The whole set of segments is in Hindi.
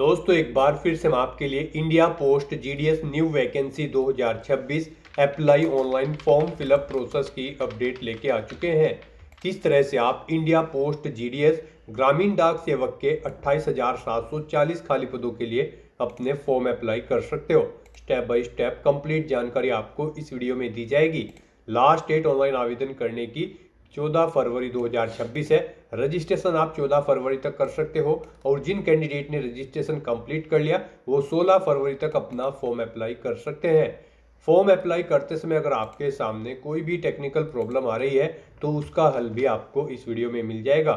दोस्तों एक बार फिर से हम आपके लिए India post GDS new vacancy 2026 apply online form fill up process की अपडेट लेके आ चुके हैं। किस तरह से आप इंडिया पोस्ट जीडीएस ग्रामीण डाक सेवक के 28,740 खाली पदों के लिए अपने फॉर्म अप्लाई कर सकते हो। स्टेप बाय स्टेप कंप्लीट जानकारी आपको इस वीडियो में दी जाएगी। लास्ट डेट ऑनलाइन आवेदन करने की 14 फरवरी 2026 है। रजिस्ट्रेशन आप 14 फरवरी तक कर सकते हो और जिन कैंडिडेट ने रजिस्ट्रेशन कंप्लीट कर लिया वो 16 फरवरी तक अपना फॉर्म अप्लाई कर सकते हैं। फॉर्म अप्लाई करते समय अगर आपके सामने कोई भी टेक्निकल प्रॉब्लम आ रही है तो उसका हल भी आपको इस वीडियो में मिल जाएगा।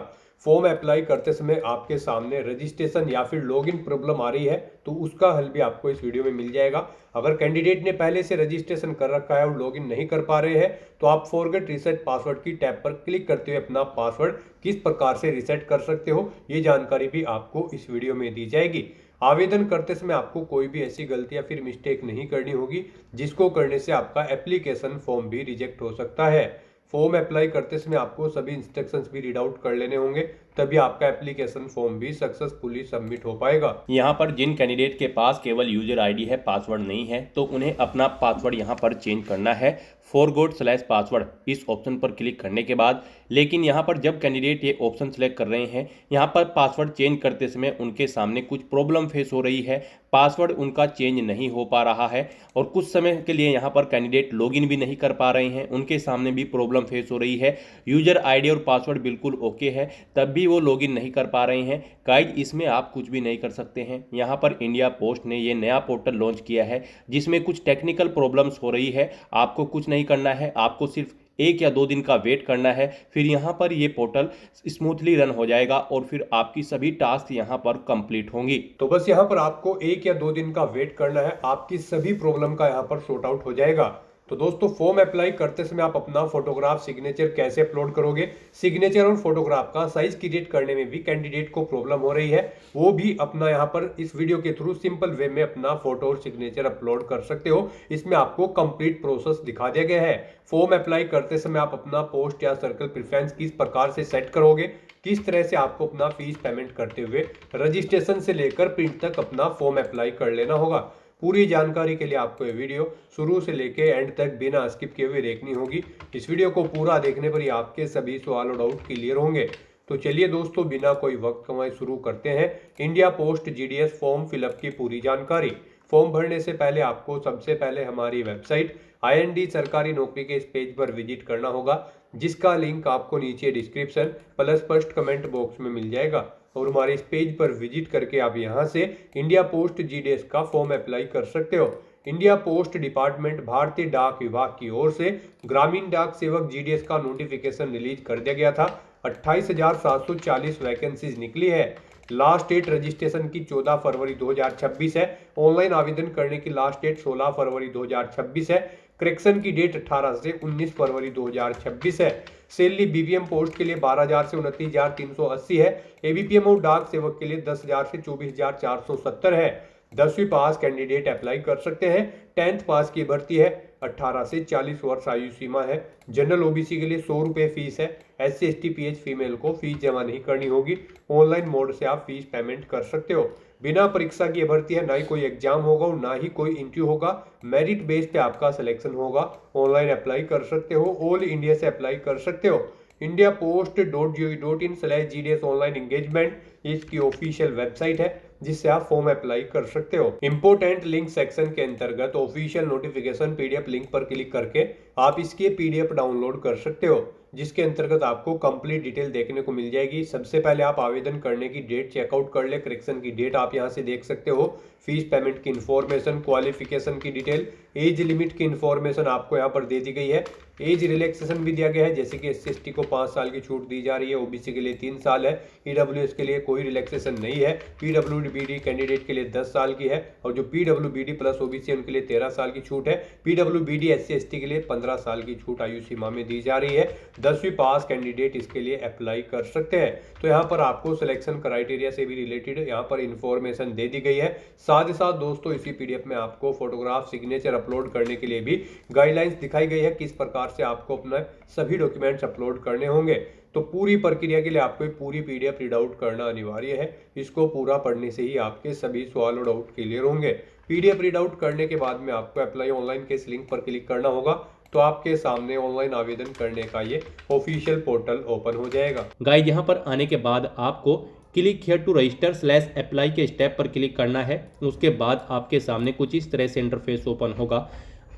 फॉर्म अप्लाई करते समय आपके सामने रजिस्ट्रेशन या फिर लॉगिन प्रॉब्लम आ रही है तो उसका हल भी आपको इस वीडियो में मिल जाएगा। अगर कैंडिडेट ने पहले से रजिस्ट्रेशन कर रखा है और लॉगिन नहीं कर पा रहे हैं तो आप फॉरगेट रीसेट पासवर्ड की टैब पर क्लिक करते हुए अपना पासवर्ड किस प्रकार से रीसेट कर सकते हो ये जानकारी भी आपको इस वीडियो में दी जाएगी। आवेदन करते समय आपको कोई भी ऐसी गलती या फिर मिस्टेक नहीं करनी होगी जिसको करने से आपका एप्लीकेशन फॉर्म भी रिजेक्ट हो सकता है। फॉर्म अप्लाई करते समय आपको सभी इंस्ट्रक्शंस भी रीड आउट कर लेने होंगे तभी आपका एप्लीकेशन फॉर्म भी सक्सेसफुली सबमिट हो पाएगा। यहाँ पर जिन कैंडिडेट के पास केवल यूजर आईडी है, पासवर्ड नहीं है, तो उन्हें अपना पासवर्ड यहाँ पर चेंज करना है। फॉरगॉट/पासवर्ड इस ऑप्शन पर क्लिक करने के बाद, लेकिन यहाँ पर जब कैंडिडेट ये ऑप्शन सेलेक्ट कर रहे हैं, यहाँ पर पासवर्ड चेंज करते समय उनके सामने कुछ प्रॉब्लम फेस हो रही है। पासवर्ड उनका चेंज नहीं हो पा रहा है और कुछ समय के लिए यहाँ पर कैंडिडेट लॉगिन भी नहीं कर पा रहे हैं, उनके सामने भी प्रॉब्लम फेस हो रही है। यूजर आईडी और पासवर्ड बिल्कुल ओके है, तब भी वो लॉगिन नहीं कर पा रहे हैं। गाइज, इसमें आप कुछ भी नहीं कर सकते हैं। यहाँ पर इंडिया पोस्ट ने ये नया पोर्टल लॉन्च किया है जिसमें कुछ टेक्निकल प्रॉब्लम्स हो रही है। आपको कुछ नहीं करना है, आपको सिर्फ 1 या 2 दिन का वेट करना है, फिर यहाँ पर ये पोर्टल स्मूथली रन हो जाएगा और फिर आपकी सभी टास्क यहाँ पर कंप्लीट होंगी। तो बस यहाँ पर आपको 1 या 2 दिन का वेट करना है, आपकी सभी प्रॉब्लम का यहाँ पर सॉर्ट आउट हो जाएगा। तो दोस्तों फॉर्म अप्लाई करते समय आप अपना फोटोग्राफ सिग्नेचर कैसे अपलोड करोगे, सिग्नेचर और फोटोग्राफ का साइज क्रिएट करने में भी कैंडिडेट को प्रॉब्लम हो रही है, वो भी अपना यहाँ पर इस वीडियो के थ्रू सिंपल वे में अपना फोटो और सिग्नेचर अपलोड कर सकते हो। इसमें आपको कंप्लीट प्रोसेस दिखा दिया गया है। फॉर्म अप्लाई करते समय आप अपना पोस्ट या सर्कल प्रेफरेंस किस प्रकार से सेट करोगे, किस तरह से आपको अपना फीस पेमेंट करते हुए रजिस्ट्रेशन से लेकर प्रिंट तक अपना फॉर्म अप्लाई कर लेना होगा। पूरी जानकारी के लिए आपको ये वीडियो शुरू से लेके एंड तक बिना स्किप किए हुए देखनी होगी। इस वीडियो को पूरा देखने पर ही आपके सभी सवाल और डाउट क्लियर होंगे। तो चलिए दोस्तों बिना कोई वक्त कमाए शुरू करते हैं India post GDS form fill up की पूरी जानकारी। फॉर्म भरने से पहले आपको सबसे पहले हमारी वेबसाइट IND सरकारी नौकरी के इस पेज पर विजिट करना होगा जिसका लिंक आपको नीचे description plus first comment box में मिल जाएगा और हमारे इस पेज पर विजिट करके आप यहां से इंडिया पोस्ट जीडीएस का फॉर्म अप्लाई कर सकते हो। इंडिया पोस्ट डिपार्टमेंट भारतीय डाक विभाग की ओर से ग्रामीण डाक सेवक जीडीएस का नोटिफिकेशन रिलीज कर दिया गया था। 28,740 वैकेंसीज निकली है। लास्ट डेट रजिस्ट्रेशन की 14 फरवरी 2026 है। ऑनलाइन आवेदन करने की लास्ट डेट 16 फरवरी 2026 है। करेक्शन की डेट 18 से 19 फरवरी 2026 है। सैलरी बीपीएम पोस्ट के लिए 12,000 से 29,380 है। एबीपीएम और डाक सेवक के लिए 10,000 से 24,470 है। 10वीं पास कैंडिडेट अप्लाई कर सकते हैं। 10th पास की भर्ती है। 18 से 40 वर्ष आयु सीमा है। जनरल ओबीसी के लिए 100 रुपये फीस है। SC ST PH फीमेल को फीस जमा नहीं करनी होगी। ऑनलाइन मोड से आप फीस पेमेंट कर सकते हो। बिना परीक्षा की भर्ती है, ना ही कोई एग्जाम होगा और ना ही कोई इंटरव्यू होगा। मेरिट बेस पे आपका सिलेक्शन होगा। ऑनलाइन अप्लाई कर सकते हो, ऑल इंडिया से अप्लाई कर सकते हो। indiapost.gov.in/GDS ऑनलाइन एंगेजमेंट इसकी ऑफिशियल वेबसाइट है जिससे आप फॉर्म अप्लाई कर सकते हो। इंपोर्टेंट लिंक सेक्शन के अंतर्गत ऑफिशियल नोटिफिकेशन PDF लिंक पर क्लिक करके आप इसके PDF डाउनलोड कर सकते हो जिसके अंतर्गत आपको कंप्लीट डिटेल देखने को मिल जाएगी। सबसे पहले आप आवेदन करने की डेट चेकआउट कर ले। करेक्शन की डेट आप यहां से देख सकते हो। फीस पेमेंट की इन्फॉर्मेशन, क्वालिफिकेशन की डिटेल, एज लिमिट की इन्फॉर्मेशन आपको यहाँ पर दे दी गई है। एज रिलैक्सेशन भी दिया गया है, जैसे कि SC ST को 5 साल की छूट दी जा रही है। OBC के लिए 3 साल है। EWS के लिए कोई रिलैक्सेशन नहीं है। PWBD कैंडिडेट के लिए 10 साल की है और जो PWBD प्लस OBC उनके लिए 13 साल की छूट है। PWBD SC ST के लिए 15 साल की छूट आयु सीमा में दी जा रही है। 10वीं पास कैंडिडेट इसके लिए अप्लाई कर सकते हैं। तो यहाँ पर आपको सिलेक्शन क्राइटेरिया से भी रिलेटेड यहाँ पर इंफॉर्मेशन दे दी गई है। साथ ही साथ दोस्तों इसी PDF में आपको फोटोग्राफ सिग्नेचर अपलोड करने के लिए भी गाइडलाइंस दिखाई गई है, किस प्रकार प्रकार से आपको अपना सभी डॉक्यूमेंट्स अपलोड करने होंगे। तो पूरी प्रक्रिया के लिए आपको पूरी पीडीएफ रीड आउट करना अनिवार्य है। इसको पूरा पढ़ने से ही आपके सभी सवाल और डाउट क्लियर होंगे। पीडीएफ रीड आउट करने के बाद में आपको अप्लाई ऑनलाइन के इस लिंक पर क्लिक करना होगा, तो आपके सामने ऑनलाइन आवेदन करने का ये ऑफिशियल पोर्टल ओपन हो जाएगा। गाइस यहाँ पर आने के बाद आपको click here to register / apply के स्टेप पर क्लिक करना है। उसके बाद आपके सामने कुछ इस तरह से इंटरफेस ओपन होगा।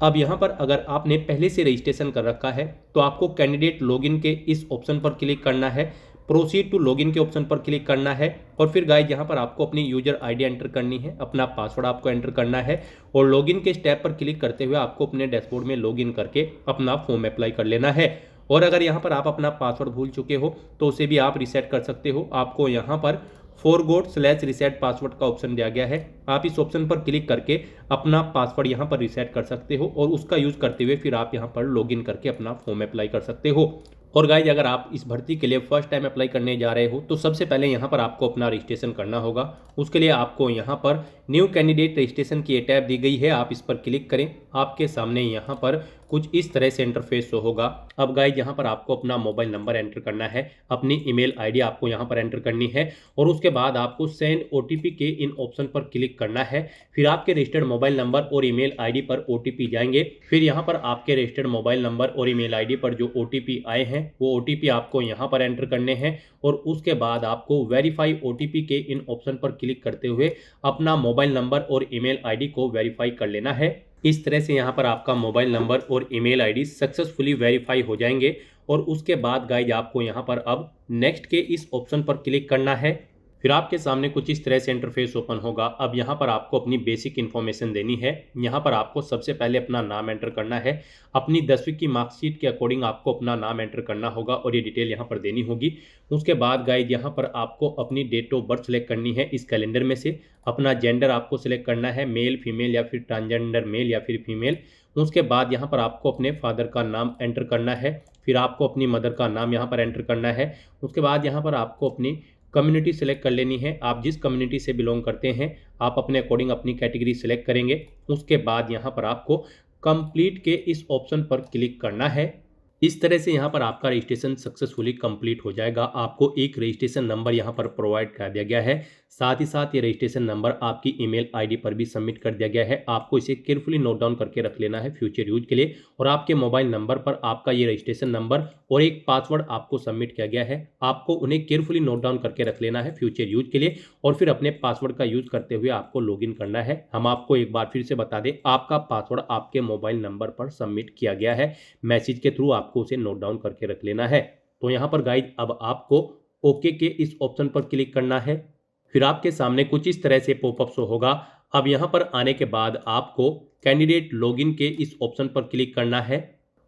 अब यहाँ पर अगर आपने पहले से रजिस्ट्रेशन कर रखा है तो आपको कैंडिडेट लॉगिन के इस ऑप्शन पर क्लिक करना है, प्रोसीड टू लॉगिन के ऑप्शन पर क्लिक करना है और फिर गाइस यहाँ पर आपको अपनी यूजर आईडी एंटर करनी है, अपना पासवर्ड आपको एंटर करना है और लॉगिन के स्टेप पर क्लिक करते हुए आपको अपने डैशबोर्ड में लॉगिन करके अपना फॉर्म अप्लाई कर लेना है। और अगर यहाँ पर आप अपना पासवर्ड भूल चुके हो तो उसे भी आप रीसेट कर सकते हो। आपको यहाँ पर फॉरगॉट / रीसेट पासवर्ड का ऑप्शन दिया गया है, आप इस ऑप्शन पर क्लिक करके अपना पासवर्ड यहाँ पर रीसेट कर सकते हो और उसका यूज़ करते हुए फिर आप यहाँ पर लॉगिन करके अपना फॉर्म अप्लाई कर सकते हो। और गाइज अगर आप इस भर्ती के लिए फर्स्ट टाइम अप्लाई करने जा रहे हो तो सबसे पहले यहाँ पर आपको अपना रजिस्ट्रेशन करना होगा। उसके लिए आपको यहाँ पर न्यू कैंडिडेट रजिस्ट्रेशन की टैब दी गई है, आप इस पर क्लिक करें। आपके सामने यहाँ पर कुछ इस तरह से इंटरफेस शो होगा। अब गाइज यहाँ पर आपको अपना मोबाइल नंबर एंटर करना है, अपनी ईमेल आईडी आपको यहाँ पर एंटर करनी है और उसके बाद आपको सेंड ओटीपी के इन ऑप्शन पर क्लिक करना है। फिर आपके रजिस्टर्ड मोबाइल नंबर और ईमेल आईडी पर ओटीपी जाएंगे। फिर यहाँ पर आपके रजिस्टर्ड मोबाइल नंबर और ईमेल आईडी पर जो ओटीपी आए हैं वो ओटीपी आपको यहाँ पर एंटर करने हैं और उसके बाद आपको वेरीफाई ओटीपी के इन ऑप्शन पर क्लिक करते हुए अपना मोबाइल नंबर और ईमेल आईडी को वेरीफाई कर लेना है। इस तरह से यहाँ पर आपका मोबाइल नंबर और ईमेल आईडी सक्सेसफुली वेरीफाई हो जाएंगे और उसके बाद गाइज आपको यहाँ पर अब नेक्स्ट के इस ऑप्शन पर क्लिक करना है। फिर आपके सामने कुछ इस तरह से इंटरफेस ओपन होगा। अब यहाँ पर आपको अपनी बेसिक इन्फॉर्मेशन देनी है। यहाँ पर आपको सबसे पहले अपना नाम एंटर करना है, अपनी 10वीं की मार्कशीट के अकॉर्डिंग आपको अपना नाम एंटर करना होगा और ये डिटेल यहाँ पर देनी होगी। उसके बाद गाइज यहाँ पर आपको अपनी डेट ऑफ बर्थ सेलेक्ट करनी है इस कैलेंडर में से। अपना जेंडर आपको सिलेक्ट करना है, मेल फीमेल या फिर ट्रांसजेंडर मेल या फिर फीमेल। उसके बाद यहाँ पर आपको अपने फादर का नाम एंटर करना है, फिर आपको अपनी मदर का नाम यहाँ पर एंटर करना है। उसके बाद यहाँ पर आपको अपनी कम्युनिटी सेलेक्ट कर लेनी है, आप जिस कम्युनिटी से बिलोंग करते हैं आप अपने अकॉर्डिंग अपनी कैटेगरी सेलेक्ट करेंगे। उसके बाद यहाँ पर आपको कंप्लीट के इस ऑप्शन पर क्लिक करना है। इस तरह से यहाँ पर आपका रजिस्ट्रेशन सक्सेसफुली कंप्लीट हो जाएगा। आपको एक रजिस्ट्रेशन नंबर यहाँ पर प्रोवाइड कर दिया गया है, साथ ही साथ ये रजिस्ट्रेशन नंबर आपकी ईमेल आईडी पर भी सबमिट कर दिया गया है। आपको इसे केयरफुली नोट डाउन करके रख लेना है फ्यूचर यूज के लिए। और आपके मोबाइल नंबर पर आपका ये रजिस्ट्रेशन नंबर और एक पासवर्ड आपको सबमिट किया गया है, आपको उन्हें केयरफुली नोट डाउन करके रख लेना है फ्यूचर यूज के लिए और फिर अपने पासवर्ड का यूज करते हुए आपको लॉगिन करना है। हम आपको एक बार फिर से बता दें, आपका पासवर्ड आपके मोबाइल नंबर पर सबमिट किया गया है, मैसेज के थ्रू आपको उसे नोट डाउन करके रख लेना है। तो यहाँ पर गाइज अब आपको ओके के इस ऑप्शन पर क्लिक करना है। फिर आपके सामने कुछ इस तरह से पॉपअप शो होगा। अब यहाँ पर आने के बाद आपको कैंडिडेट लॉगिन के इस ऑप्शन पर क्लिक करना है।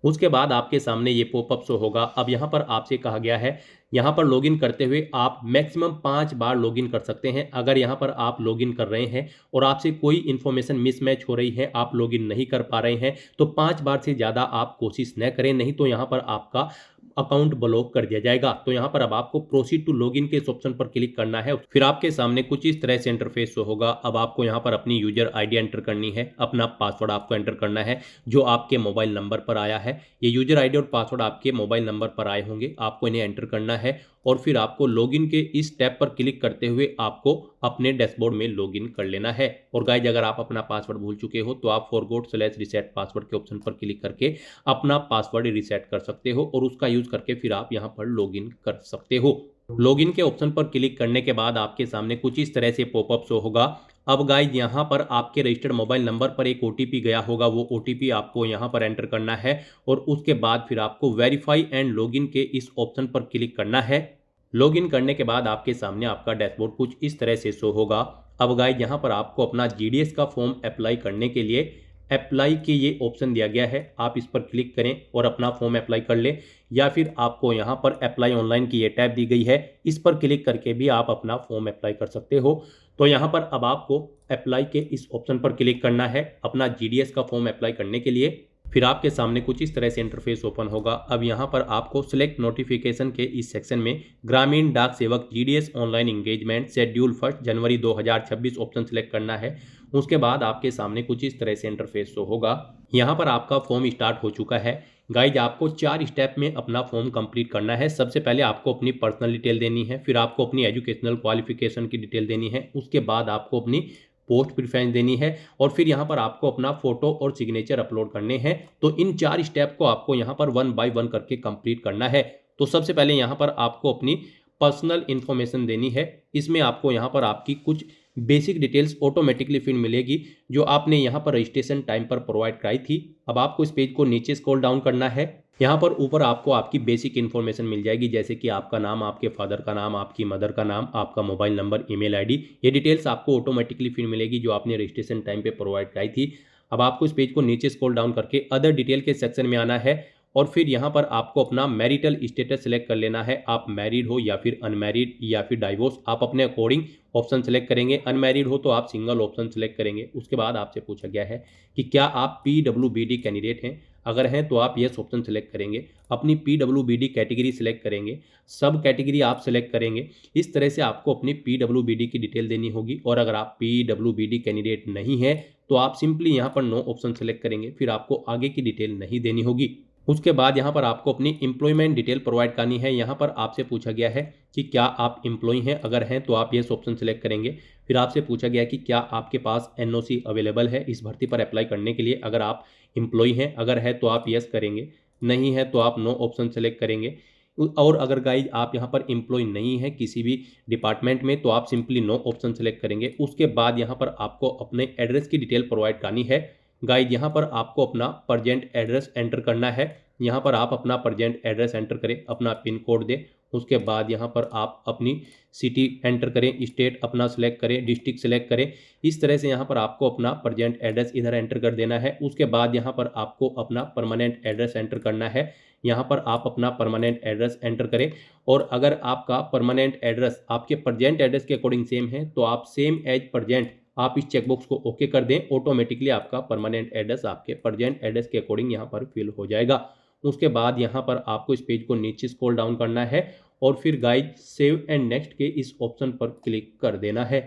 उसके बाद आपके सामने ये पॉपअप शो होगा। अब यहाँ पर आपसे कहा गया है यहाँ पर लॉगिन करते हुए आप मैक्सिमम 5 बार लॉगिन कर सकते हैं। अगर यहाँ पर आप लॉगिन कर रहे हैं और आपसे कोई इन्फॉर्मेशन मिसमैच हो रही है, आप लॉगिन नहीं कर पा रहे हैं, तो 5 बार से ज़्यादा आप कोशिश न करें, नहीं तो यहाँ पर आपका अकाउंट ब्लॉक कर दिया जाएगा। तो यहाँ पर अब आपको प्रोसीड टू लॉगिन के इस ऑप्शन पर क्लिक करना है। फिर आपके सामने कुछ इस तरह से इंटरफेस होगा। अब आपको यहाँ पर अपनी यूजर आईडी एंटर करनी है, अपना पासवर्ड आपको एंटर करना है जो आपके मोबाइल नंबर पर आया है। ये यूजर आईडी और पासवर्ड आपके मोबाइल नंबर पर आए होंगे, आपको इन्हें एंटर करना है और फिर आपको लॉगिन के इस टैब पर क्लिक करते हुए आपको अपने डैशबोर्ड में लॉगिन कर लेना है। और गाइज अगर आप अपना पासवर्ड भूल चुके हो तो आप फॉरगॉट / रीसेट पासवर्ड के ऑप्शन पर क्लिक करके अपना पासवर्ड रीसेट कर सकते हो और उसका यूज करके फिर आप यहाँ पर लॉगिन कर सकते हो। लॉगिन के ऑप्शन पर क्लिक करने के बाद आपके सामने कुछ इस तरह से पॉपअप शो होगा। अब गाइज यहाँ पर आपके रजिस्टर्ड मोबाइल नंबर पर एक ओटीपी गया होगा, वो ओटीपी आपको यहाँ पर एंटर करना है और उसके बाद फिर आपको वेरीफाई एंड लॉगिन के इस ऑप्शन पर क्लिक करना है। लॉगिन करने के बाद आपके सामने आपका डैशबोर्ड कुछ इस तरह से शो होगा। अब गाइज यहाँ पर आपको अपना जीडीएस का फॉर्म अप्लाई करने के लिए अप्लाई के ये ऑप्शन दिया गया है, आप इस पर क्लिक करें और अपना फॉर्म अप्लाई कर लें, या फिर आपको यहाँ पर अप्लाई ऑनलाइन की ये टैब दी गई है, इस पर क्लिक करके भी आप अपना फॉर्म अप्लाई कर सकते हो। तो यहाँ पर अब आपको अप्लाई के इस ऑप्शन पर क्लिक करना है अपना जीडीएस का फॉर्म अप्लाई करने के लिए। फिर आपके सामने कुछ इस तरह से इंटरफेस ओपन होगा। अब यहाँ पर आपको सिलेक्ट नोटिफिकेशन के इस सेक्शन में ग्रामीण डाक सेवक जीडीएस ऑनलाइन एंगेजमेंट शेड्यूल 1 जनवरी 2026 ऑप्शन सेलेक्ट करना है। उसके बाद आपके सामने कुछ इस तरह से इंटरफेस शो होगा। यहाँ पर आपका फॉर्म स्टार्ट हो चुका है। गाइज आपको 4 स्टेप में अपना फॉर्म कंप्लीट करना है। सबसे पहले आपको अपनी पर्सनल डिटेल देनी है, फिर आपको अपनी एजुकेशनल क्वालिफिकेशन की डिटेल देनी है, उसके बाद आपको अपनी पोस्ट प्रेफरेंस देनी है और फिर यहाँ पर आपको अपना फोटो और सिग्नेचर अपलोड करने हैं। तो इन 4 स्टेप को आपको यहाँ पर 1 बाय 1 करके कंप्लीट करना है। तो सबसे पहले यहाँ पर आपको अपनी पर्सनल इन्फॉर्मेशन देनी है। इसमें आपको यहाँ पर आपकी कुछ बेसिक डिटेल्स ऑटोमेटिकली फिर मिलेगी जो आपने यहाँ पर रजिस्ट्रेशन टाइम पर प्रोवाइड कराई थी। अब आपको इस पेज को नीचे स्क्रॉल डाउन करना है। यहाँ पर ऊपर आपको आपकी बेसिक इन्फॉर्मेशन मिल जाएगी, जैसे कि आपका नाम, आपके फादर का नाम, आपकी मदर का नाम, आपका मोबाइल नंबर, ईमेल आईडी। ये डिटेल्स आपको ऑटोमेटिकली फिर मिलेगी जो आपने रजिस्ट्रेशन टाइम पे प्रोवाइड कराई थी। अब आपको इस पेज को नीचे स्क्रॉल डाउन करके अदर डिटेल के सेक्शन में आना है और फिर यहाँ पर आपको अपना मैरिटल स्टेटस सेलेक्ट कर लेना है। आप मैरिड हो या फिर अनमैरिड या फिर डाइवोर्स, आप अपने अकॉर्डिंग ऑप्शन सेलेक्ट करेंगे। अनमैरिड हो तो आप सिंगल ऑप्शन सेलेक्ट करेंगे। उसके बाद आपसे पूछा गया है कि क्या आप PWBD कैंडिडेट हैं। अगर हैं तो आप यस ऑप्शन सेलेक्ट करेंगे। अपनी PWBD कैटेगरी सेलेक्ट करेंगे। सब कैटेगरी आप सेलेक्ट करेंगे। इस तरह से आपको अपनी PWBD की डिटेल देनी होगी। और अगर आप PWBD कैंडिडेट नहीं है तो आप सिंपली यहाँ पर नो ऑप्शन सेलेक्ट करेंगे। फिर आपको आगे की डिटेल नहीं देनी होगी। उसके बाद यहाँ पर आपको अपनी एम्प्लॉयमेंट डिटेल प्रोवाइड करनी है। यहाँ पर आपसे पूछा गया है कि क्या आप एम्प्लॉय हैं। अगर हैं तो आप यस ऑप्शन सेलेक्ट करेंगे। फिर आपसे पूछा गया है कि क्या आपके पास NOC अवेलेबल है इस भर्ती पर अप्लाई करने के लिए। अगर आप एम्प्लॉय हैं, अगर है तो आप यस करेंगे, नहीं है तो आप नो ऑप्शन सेलेक्ट करेंगे। और अगर गाइज आप यहाँ पर एम्प्लॉय नहीं है किसी भी डिपार्टमेंट में तो आप सिंपली नो ऑप्शन सेलेक्ट करेंगे। उसके बाद यहाँ पर आपको अपने एड्रेस की डिटेल प्रोवाइड करनी है। गाइज यहाँ पर आपको अपना प्रेजेंट एड्रेस एंटर करना है। यहाँ पर आप अपना प्रेजेंट एड्रेस एंटर करें, अपना पिन कोड दें। उसके बाद यहाँ पर आप अपनी सिटी एंटर करें, स्टेट अपना सेलेक्ट करें, डिस्ट्रिक्ट सेलेक्ट करें। इस तरह से यहाँ पर आपको अपना प्रेजेंट एड्रेस इधर एंटर कर देना है। उसके बाद यहाँ पर आपको अपना परमानेंट एड्रेस एंटर करना है। यहाँ पर आप अपना परमानेंट एड्रेस एंटर करें और अगर आपका परमानेंट एड्रेस आपके प्रेजेंट एड्रेस के अकॉर्डिंग सेम है तो आप सेम एज प्रेजेंट आप इस चेकबॉक्स को ओके कर दें। ऑटोमेटिकली आपका परमानेंट एड्रेस आपके प्रेजेंट एड्रेस के अकॉर्डिंग यहाँ पर फिल हो जाएगा। उसके बाद यहाँ पर आपको इस पेज को नीचे स्क्रॉल डाउन करना है और फिर गाइड सेव एंड नेक्स्ट के इस ऑप्शन पर क्लिक कर देना है।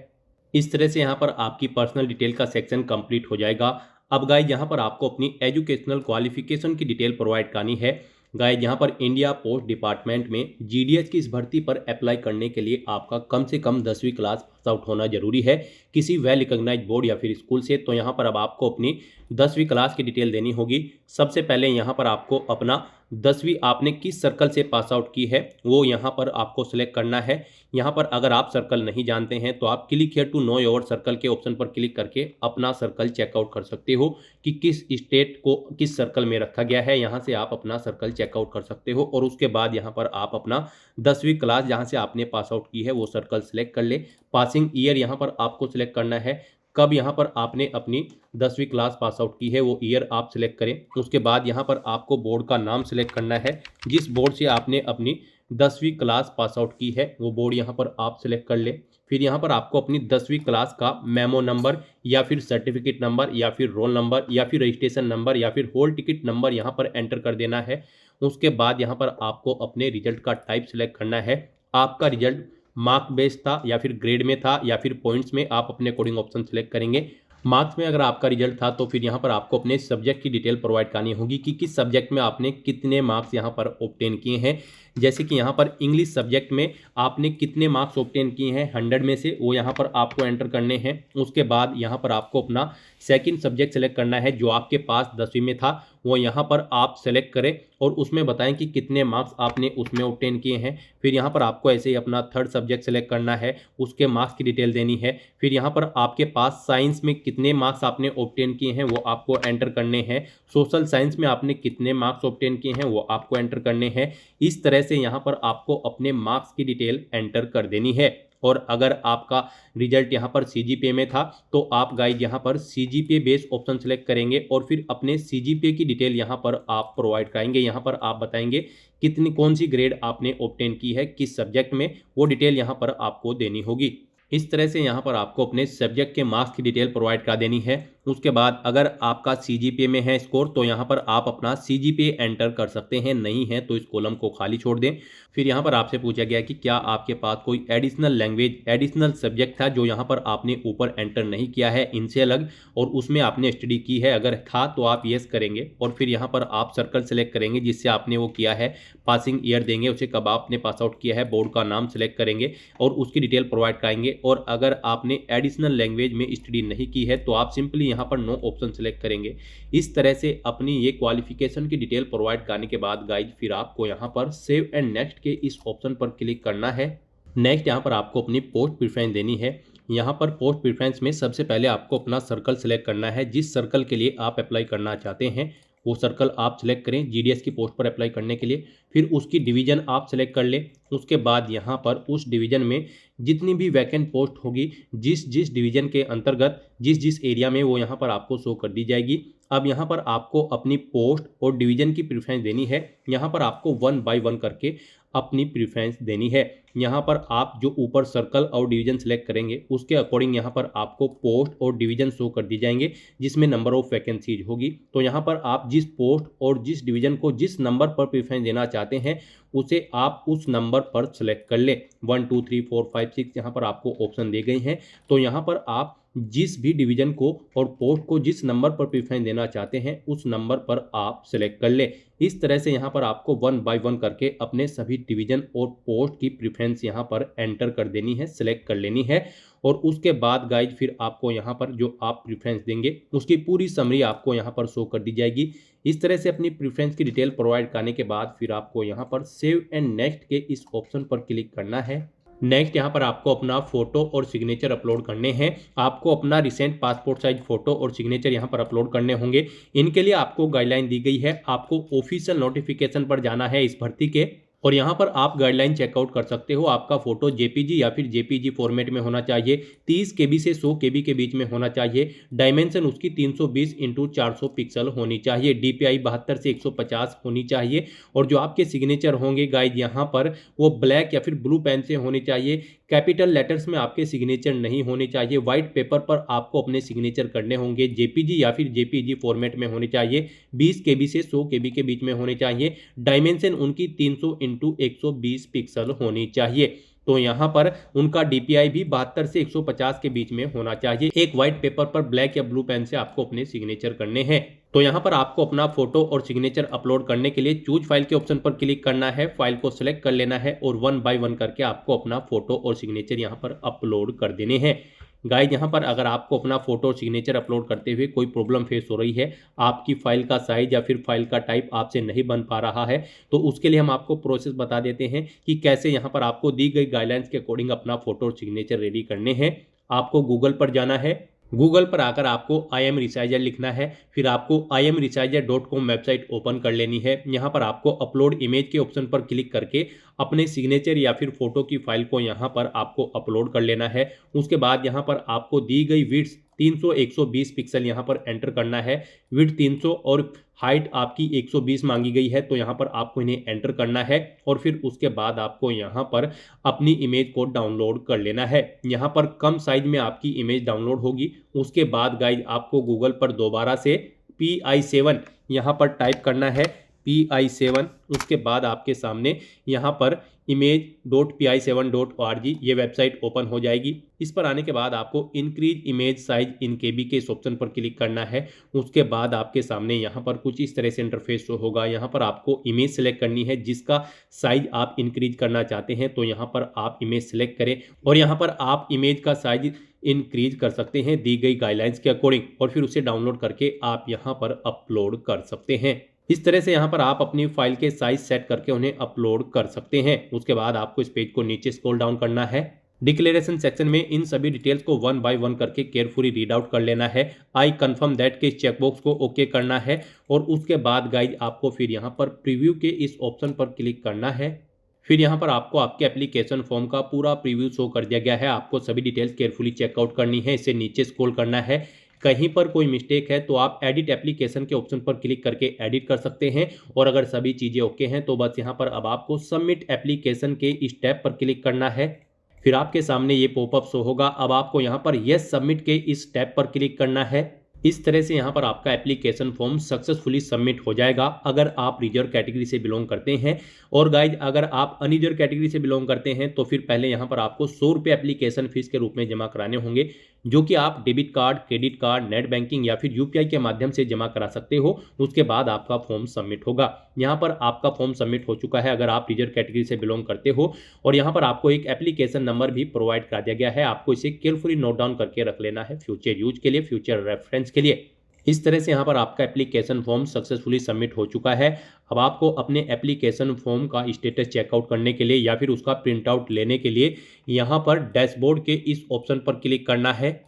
इस तरह से यहाँ पर आपकी पर्सनल डिटेल का सेक्शन कंप्लीट हो जाएगा। अब गाइड यहाँ पर आपको अपनी एजुकेशनल क्वालिफिकेशन की डिटेल प्रोवाइड करनी है। गाइड यहाँ पर इंडिया पोस्ट डिपार्टमेंट में GDS की इस भर्ती पर अप्लाई करने के लिए आपका कम से कम 10वीं क्लास पास आउट होना जरूरी है किसी वेल रिकॉग्नाइज्ड बोर्ड या फिर स्कूल से। तो यहाँ पर अब आपको अपनी 10वीं क्लास की डिटेल देनी होगी। सबसे पहले यहाँ पर आपको अपना 10वीं आपने किस सर्कल से पास आउट की है वो यहाँ पर आपको सिलेक्ट करना है। यहाँ पर अगर आप सर्कल नहीं जानते हैं तो आप click here to know your circle के ऑप्शन पर क्लिक करके अपना सर्कल चेकआउट कर सकते हो कि किस स्टेट को किस सर्कल में रखा गया है। यहाँ से आप अपना सर्कल चेकआउट कर सकते हो और उसके बाद यहाँ पर आप अपना 10वीं क्लास जहाँ से आपने पास आउट की है वो सर्कल सेलेक्ट कर ले। पासिंग ईयर यहाँ पर आपको सिलेक्ट करना है, कब यहाँ पर आपने अपनी 10वीं क्लास पास आउट की है वो ईयर आप सिलेक्ट करें। उसके बाद यहाँ पर आपको बोर्ड का नाम सिलेक्ट करना है, जिस बोर्ड से आपने अपनी 10वीं क्लास पास आउट की है वो बोर्ड यहाँ पर आप सिलेक्ट कर ले। फिर यहाँ पर आपको अपनी 10वीं क्लास का मेमो नंबर या फिर सर्टिफिकेट नंबर या फिर रोल नंबर या फिर रजिस्ट्रेशन नंबर या फिर हॉल टिकट नंबर यहाँ पर एंटर कर देना है। उसके बाद यहाँ पर आपको अपने रिजल्ट का टाइप सिलेक्ट करना है। आपका रिजल्ट मार्क बेस्ड था या फिर ग्रेड में था या फिर पॉइंट्स में, आप अपने अकॉर्डिंग ऑप्शन सेलेक्ट करेंगे। मार्क्स में अगर आपका रिजल्ट था तो फिर यहाँ पर आपको अपने सब्जेक्ट की डिटेल प्रोवाइड करनी होगी कि किस सब्जेक्ट में आपने कितने मार्क्स यहाँ पर ऑब्टेन किए हैं। जैसे कि यहाँ पर इंग्लिश सब्जेक्ट में आपने कितने मार्क्स ऑब्टेन किए हैं 100 में से, वो यहाँ पर आपको एंटर करने हैं। उसके बाद यहाँ पर आपको अपना सेकंड सब्जेक्ट सेलेक्ट करना है जो आपके पास 10वीं में था, वो यहाँ पर आप सेलेक्ट करें और उसमें बताएं कि कितने मार्क्स आपने उसमें ऑब्टेन किए हैं। फिर यहाँ पर आपको ऐसे ही अपना थर्ड सब्जेक्ट सेलेक्ट करना है, उसके मार्क्स की डिटेल देनी है। फिर यहाँ पर आपके पास साइंस में कितने मार्क्स आपने ऑब्टेन किए हैं वो आपको एंटर करने हैं। सोशल साइंस में आपने कितने मार्क्स ऑब्टेन किए हैं वो आपको एंटर करने हैं। इस तरह से यहाँ पर आपको अपने मार्क्स की डिटेल एंटर कर देनी है। और अगर आपका रिजल्ट यहाँ पर CGPA में था तो आप गाइड यहाँ पर CGPA बेस्ड ऑप्शन सेलेक्ट करेंगे और फिर अपने CGPA की डिटेल यहाँ पर आप प्रोवाइड कराएंगे। यहाँ पर आप बताएंगे कितनी कौन सी ग्रेड आपने ऑब्टेन की है किस सब्जेक्ट में, वो डिटेल यहाँ पर आपको देनी होगी। इस तरह से यहाँ पर आपको अपने सब्जेक्ट के मार्क्स की डिटेल प्रोवाइड करा देनी है। उसके बाद अगर आपका CGPA में है स्कोर तो यहाँ पर आप अपना CGPA एंटर कर सकते हैं, नहीं है तो इस कॉलम को खाली छोड़ दें। फिर यहाँ पर आपसे पूछा गया कि क्या आपके पास कोई एडिशनल लैंग्वेज, एडिशनल सब्जेक्ट था जो यहाँ पर आपने ऊपर एंटर नहीं किया है इनसे अलग, और उसमें आपने स्टडी की है, अगर था तो आप येस करेंगे और फिर यहाँ पर आप सर्कल सेलेक्ट करेंगे जिससे आपने वो किया है, पासिंग ईयर देंगे, उसे कब आपने पास आउट किया है, बोर्ड का नाम सेलेक्ट करेंगे और उसकी डिटेल प्रोवाइड कराएंगे। और अगर आपने एडिशनल लैंग्वेज में स्टडी नहीं की है तो आप सिंपली यहाँ पर नो ऑप्शन सेलेक्ट करेंगे। इस तरह से अपनी ये क्वालिफिकेशन की डिटेल प्रोवाइड करने के बाद गाइज फिर आपको यहाँ पर सेव एंड नेक्स्ट के इस ऑप्शन पर क्लिक करना है। नेक्स्ट यहाँ पर आपको अपनी पोस्ट प्रेफरेंस देनी है। यहाँ पर पोस्ट प्रेफरेंस में सबसे पहले आपको अपना सर्कल सेलेक्ट करना है, जिस सर्कल के लिए आप अप्लाई करना चाहते हैं वो सर्कल आप सिलेक्ट करें GDS की पोस्ट पर अप्लाई करने के लिए। फिर उसकी डिवीज़न आप सिलेक्ट कर लें। उसके बाद यहाँ पर उस डिवीज़न में जितनी भी वैकेंट पोस्ट होगी, जिस जिस डिवीज़न के अंतर्गत जिस जिस एरिया में, वो यहाँ पर आपको शो कर दी जाएगी। अब यहाँ पर आपको अपनी पोस्ट और डिवीज़न की प्रेफरेंस देनी है। यहाँ पर आपको 1 बाय 1 करके अपनी प्रेफरेंस देनी है। यहाँ पर आप जो ऊपर सर्कल और डिवीज़न सेलेक्ट करेंगे उसके अकॉर्डिंग यहाँ पर आपको पोस्ट और डिवीज़न शो कर दी जाएंगे जिसमें नंबर ऑफ वैकेंसीज होगी। तो यहाँ पर आप जिस पोस्ट और जिस डिवीज़न को जिस नंबर पर प्रेफरेंस देना चाहते हैं उसे आप उस नंबर पर सेलेक्ट कर लें। 1 2 3 4 5 6 यहाँ पर आपको ऑप्शन दे गए हैं। तो यहाँ पर आप जिस भी डिवीज़न को और पोस्ट को जिस नंबर पर प्रेफरेंस देना चाहते हैं उस नंबर पर आप सेलेक्ट कर लें। इस तरह से यहाँ पर आपको 1 बाय 1 करके अपने सभी डिवीज़न और पोस्ट की प्रेफरेंस यहाँ पर एंटर कर देनी है, सेलेक्ट कर लेनी है। और उसके बाद गाइज फिर आपको यहाँ पर जो आप प्रेफरेंस देंगे उसकी पूरी समरी आपको यहाँ पर शो कर दी जाएगी। इस तरह से अपनी प्रेफरेंस की डिटेल प्रोवाइड करने के बाद फिर आपको यहाँ पर सेव एंड नेक्स्ट के इस ऑप्शन पर क्लिक करना है। नेक्स्ट यहाँ पर आपको अपना फोटो और सिग्नेचर अपलोड करने हैं। आपको अपना रिसेंट पासपोर्ट साइज फोटो और सिग्नेचर यहाँ पर अपलोड करने होंगे। इनके लिए आपको गाइडलाइन दी गई है, आपको ऑफिशियल नोटिफिकेशन पर जाना है इस भर्ती के और यहाँ पर आप गाइडलाइन चेकआउट कर सकते हो। आपका फोटो JPG या फिर JPG फॉर्मेट में होना चाहिए, 30 KB से 100 KB के बीच में होना चाहिए, डायमेंशन उसकी 320 × 400 पिक्सल होनी चाहिए, DPI 72 से 150 होनी चाहिए और जो आपके सिग्नेचर होंगे गाइड यहाँ पर वो ब्लैक या फिर ब्लू पेन से होने चाहिए। कैपिटल लेटर्स में आपके सिग्नेचर नहीं होने चाहिए। व्हाइट पेपर पर आपको अपने सिग्नेचर करने होंगे। JPG या फिर JPG फॉर्मेट में होने चाहिए, 20 KB से 100 KB के बीच में होने चाहिए, डायमेंशन उनकी 300 × 120 पिक्सल होनी चाहिए। तो यहाँ पर उनका DPI भी 72 से 150 के बीच में होना चाहिए। एक व्हाइट पेपर पर ब्लैक या ब्लू पेन से आपको अपने सिग्नेचर करने हैं। तो यहाँ पर आपको अपना फोटो और सिग्नेचर अपलोड करने के लिए चूज फाइल के ऑप्शन पर क्लिक करना है, फाइल को सिलेक्ट कर लेना है और 1 बाय 1 करके आपको अपना फोटो और सिग्नेचर यहाँ पर अपलोड कर देने हैं। गाइज यहाँ पर अगर आपको अपना फोटो और सिग्नेचर अपलोड करते हुए कोई प्रॉब्लम फेस हो रही है, आपकी फाइल का साइज या फिर फाइल का टाइप आपसे नहीं बन पा रहा है, तो उसके लिए हम आपको प्रोसेस बता देते हैं कि कैसे यहाँ पर आपको दी गई गाइडलाइंस के अकॉर्डिंग अपना फोटो और सिग्नेचर रेडी करने हैं। आपको गूगल पर जाना है। गूगल पर आकर आपको IM रिसाइजर लिखना है, फिर आपको imresizer.com वेबसाइट ओपन कर लेनी है। यहाँ पर आपको अपलोड इमेज के ऑप्शन पर क्लिक करके अपने सिग्नेचर या फिर फोटो की फाइल को यहाँ पर आपको अपलोड कर लेना है। उसके बाद यहाँ पर आपको दी गई विड्थ 300/120 पिक्सल यहाँ पर एंटर करना है। विड्थ 300 और हाइट आपकी 120 मांगी गई है, तो यहाँ पर आपको इन्हें एंटर करना है और फिर उसके बाद आपको यहाँ पर अपनी इमेज को डाउनलोड कर लेना है। यहाँ पर कम साइज में आपकी इमेज डाउनलोड होगी। उसके बाद गाइज आपको गूगल पर दोबारा से PI7 यहाँ पर टाइप करना है, PI7। उसके बाद आपके सामने यहाँ पर image.pi7.org ये वेबसाइट ओपन हो जाएगी। इस पर आने के बाद आपको increase image size in KB के इस ऑप्शन पर क्लिक करना है। उसके बाद आपके सामने यहाँ पर कुछ इस तरह से इंटरफेस शो होगा। यहाँ पर आपको इमेज सेलेक्ट करनी है जिसका साइज आप इंक्रीज करना चाहते हैं, तो यहाँ पर आप इमेज सेलेक्ट करें और यहाँ पर आप इमेज का साइज इंक्रीज कर सकते हैं दी गई गाइडलाइंस के अकॉर्डिंग और फिर उसे डाउनलोड करके आप यहाँ पर अपलोड कर सकते हैं। इस तरह से यहाँ पर आप अपनी फाइल के साइज सेट करके उन्हें अपलोड कर सकते हैं। उसके बाद आपको इस पेज को नीचे स्क्रॉल डाउन करना है। डिक्लेरेशन सेक्शन में इन सभी डिटेल्स को 1 बाय 1 करके केयरफुली रीड आउट कर लेना है। आई कंफर्म दैट के चेकबॉक्स को ओके करना है और उसके बाद गाइज आपको फिर यहाँ पर प्रीव्यू के इस ऑप्शन पर क्लिक करना है। फिर यहाँ पर आपको आपके एप्लीकेशन फॉर्म का पूरा प्रीव्यू शो कर दिया गया है। आपको सभी डिटेल्स केयरफुली चेकआउट करनी है। इसे नीचे स्क्रॉल करना है। कहीं पर कोई मिस्टेक है तो आप एडिट एप्लीकेशन के ऑप्शन पर क्लिक करके एडिट कर सकते हैं और अगर सभी चीज़ें ओके हैं तो बस यहाँ पर अब आपको सबमिट एप्लीकेशन के इस टैब पर क्लिक करना है। फिर आपके सामने ये पॉपअप शो होगा। अब आपको यहाँ पर यस सबमिट के इस टैब पर क्लिक करना है। इस तरह से यहाँ पर आपका एप्लीकेशन फॉर्म सक्सेसफुली सबमिट हो जाएगा अगर आप रिजर्व कैटेगरी से बिलोंग करते हैं। और गाइज अगर आप अनरिजर्व कैटेगरी से बिलोंग करते हैं तो फिर पहले यहाँ पर आपको 100 रुपये एप्लीकेशन फीस के रूप में जमा कराने होंगे, जो कि आप debit card, credit card, net banking या फिर यूपीआई के माध्यम से जमा करा सकते हो। उसके बाद आपका फॉर्म सबमिट होगा। यहाँ पर आपका फॉर्म सबमिट हो चुका है अगर आप रिजर्व कैटेगरी से बिलोंग करते हो। और यहाँ पर आपको एक एप्लीकेशन नंबर भी प्रोवाइड करा दिया गया है, आपको इसे केयरफुली नोट डाउन करके रख लेना है फ्यूचर यूज के लिए, फ्यूचर रेफरेंस के लिए। इस तरह से यहाँ पर आपका एप्लीकेशन फॉर्म सक्सेसफुली सबमिट हो चुका है। अब आपको अपने एप्लीकेशन फॉर्म का स्टेटस चेकआउट करने के लिए या फिर उसका प्रिंट आउट लेने के लिए यहाँ पर डैशबोर्ड के इस ऑप्शन पर क्लिक करना है।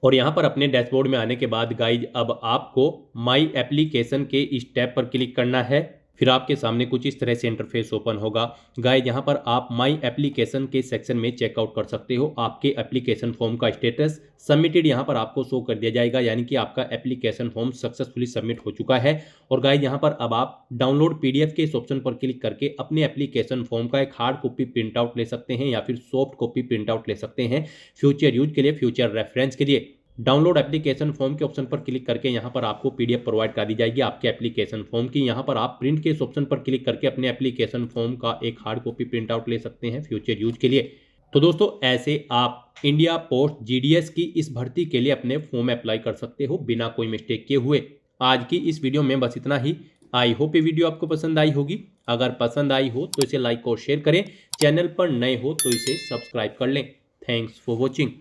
और यहाँ पर अपने डैशबोर्ड में आने के बाद गाइज अब आपको माई एप्लीकेशन के इस टैब पर क्लिक करना है। फिर आपके सामने कुछ इस तरह से इंटरफेस ओपन होगा। गाइज यहाँ पर आप माई एप्लीकेशन के सेक्शन में चेकआउट कर सकते हो। आपके एप्लीकेशन फॉर्म का स्टेटस सबमिटेड यहाँ पर आपको शो कर दिया जाएगा, यानी कि आपका एप्लीकेशन फॉर्म सक्सेसफुली सबमिट हो चुका है। और गाइज यहाँ पर अब आप डाउनलोड पीडीएफ के इस ऑप्शन पर क्लिक करके अपने एप्लीकेशन फॉर्म का एक हार्ड कॉपी प्रिंट आउट ले सकते हैं या फिर सॉफ्ट कॉपी प्रिंट आउट ले सकते हैं फ्यूचर यूज के लिए, फ्यूचर रेफरेंस के लिए। डाउनलोड एप्लीकेशन फॉर्म के ऑप्शन पर क्लिक करके यहाँ पर आपको पीडीएफ प्रोवाइड कर दी जाएगी आपके एप्लीकेशन फॉर्म की। यहाँ पर आप प्रिंट के इस ऑप्शन पर क्लिक करके अपने एप्लीकेशन फॉर्म का एक हार्ड कॉपी प्रिंट आउट ले सकते हैं फ्यूचर यूज के लिए। तो दोस्तों ऐसे आप इंडिया पोस्ट जीडीएस की इस भर्ती के लिए अपने फॉर्म अप्लाई कर सकते हो बिना कोई मिस्टेक किए हुए। आज की इस वीडियो में बस इतना ही। आई होप ये वीडियो आपको पसंद आई होगी। अगर पसंद आई हो तो इसे लाइक और शेयर करें, चैनल पर नए हो तो इसे सब्सक्राइब कर लें। Thanks for watching.